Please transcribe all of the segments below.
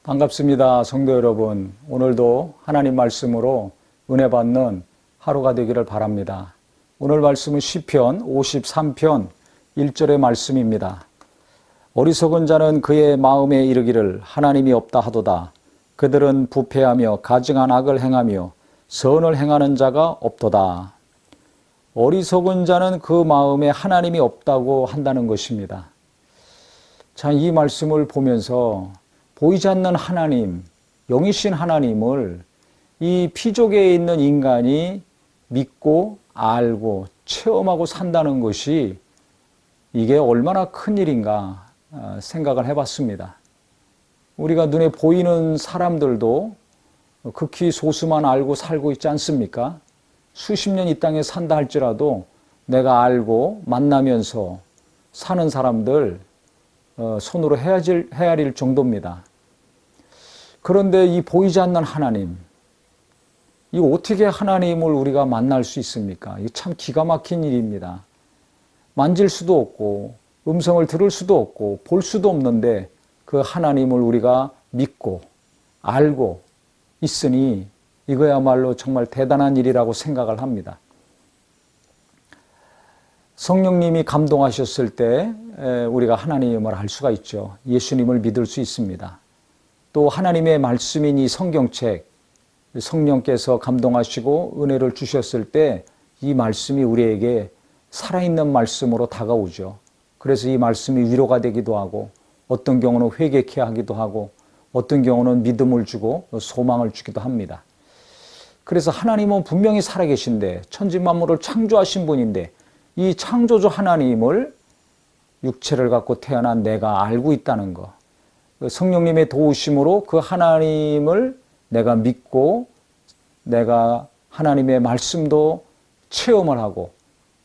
반갑습니다. 성도 여러분. 오늘도 하나님 말씀으로 은혜 받는 하루가 되기를 바랍니다. 오늘 말씀은 시편 53편 1절의 말씀입니다. 어리석은 자는 그의 마음에 이르기를 하나님이 없다 하도다. 그들은 부패하며 가증한 악을 행하며 선을 행하는 자가 없도다. 어리석은 자는 그 마음에 하나님이 없다고 한다는 것입니다. 자, 이 말씀을 보면서 보이지 않는 하나님, 영이신 하나님을 이 피조계에 있는 인간이 믿고 알고 체험하고 산다는 것이 이게 얼마나 큰 일인가 생각을 해봤습니다. 우리가 눈에 보이는 사람들도 극히 소수만 알고 살고 있지 않습니까? 수십 년 이 땅에 산다 할지라도 내가 알고 만나면서 사는 사람들 손으로 헤아릴 정도입니다. 그런데 이 보이지 않는 하나님, 이 어떻게 하나님을 우리가 만날 수 있습니까? 이게 참 기가 막힌 일입니다. 만질 수도 없고 음성을 들을 수도 없고 볼 수도 없는데 그 하나님을 우리가 믿고 알고 있으니 이거야말로 정말 대단한 일이라고 생각을 합니다. 성령님이 감동하셨을 때 우리가 하나님을 알 수가 있죠. 예수님을 믿을 수 있습니다. 또 하나님의 말씀인 이 성경책, 성령께서 감동하시고 은혜를 주셨을 때 이 말씀이 우리에게 살아있는 말씀으로 다가오죠. 그래서 이 말씀이 위로가 되기도 하고 어떤 경우는 회개케 하기도 하고 어떤 경우는 믿음을 주고 소망을 주기도 합니다. 그래서 하나님은 분명히 살아계신데 천지만물을 창조하신 분인데 이 창조주 하나님을 육체를 갖고 태어난 내가 알고 있다는 것, 성령님의 도우심으로 그 하나님을 내가 믿고 내가 하나님의 말씀도 체험을 하고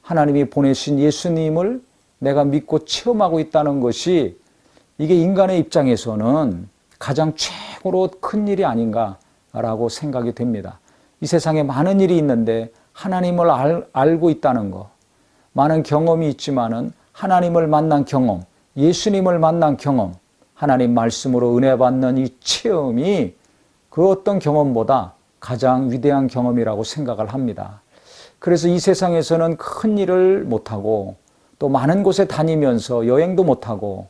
하나님이 보내신 예수님을 내가 믿고 체험하고 있다는 것이 이게 인간의 입장에서는 가장 최고로 큰 일이 아닌가라고 생각이 됩니다. 이 세상에 많은 일이 있는데 하나님을 알고 있다는 것, 많은 경험이 있지만은 하나님을 만난 경험, 예수님을 만난 경험, 하나님 말씀으로 은혜 받는 이 체험이 그 어떤 경험보다 가장 위대한 경험이라고 생각을 합니다. 그래서 이 세상에서는 큰 일을 못하고 또 많은 곳에 다니면서 여행도 못하고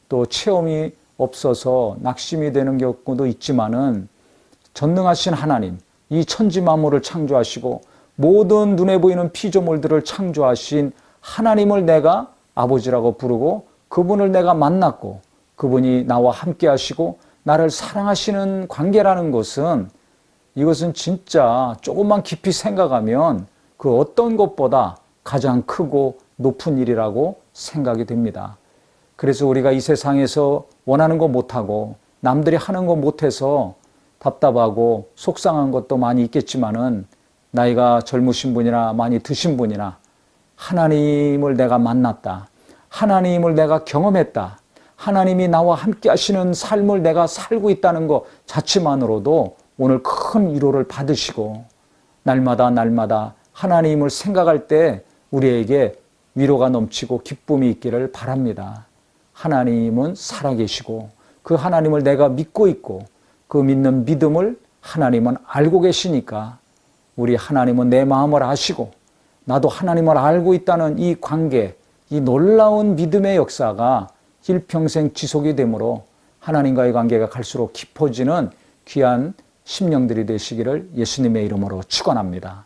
또 체험이 없어서 낙심이 되는 경우도 있지만은 전능하신 하나님, 이 천지 만물을 창조하시고 모든 눈에 보이는 피조물들을 창조하신 하나님을 내가 아버지라고 부르고 그분을 내가 만났고 그분이 나와 함께 하시고 나를 사랑하시는 관계라는 것은 이것은 진짜 조금만 깊이 생각하면 그 어떤 것보다 가장 크고 높은 일이라고 생각이 됩니다. 그래서 우리가 이 세상에서 원하는 거 못하고 남들이 하는 거 못해서 답답하고 속상한 것도 많이 있겠지만은 나이가 젊으신 분이나 많이 드신 분이나 하나님을 내가 만났다. 하나님을 내가 경험했다. 하나님이 나와 함께 하시는 삶을 내가 살고 있다는 것 자체만으로도 오늘 큰 위로를 받으시고 날마다 하나님을 생각할 때 우리에게 위로가 넘치고 기쁨이 있기를 바랍니다. 하나님은 살아계시고 그 하나님을 내가 믿고 있고 그 믿는 믿음을 하나님은 알고 계시니까 우리 하나님은 내 마음을 아시고 나도 하나님을 알고 있다는 이 관계, 이 놀라운 믿음의 역사가 일평생 지속이 되므로 하나님과의 관계가 갈수록 깊어지는 귀한 심령들이 되시기를 예수님의 이름으로 축원합니다.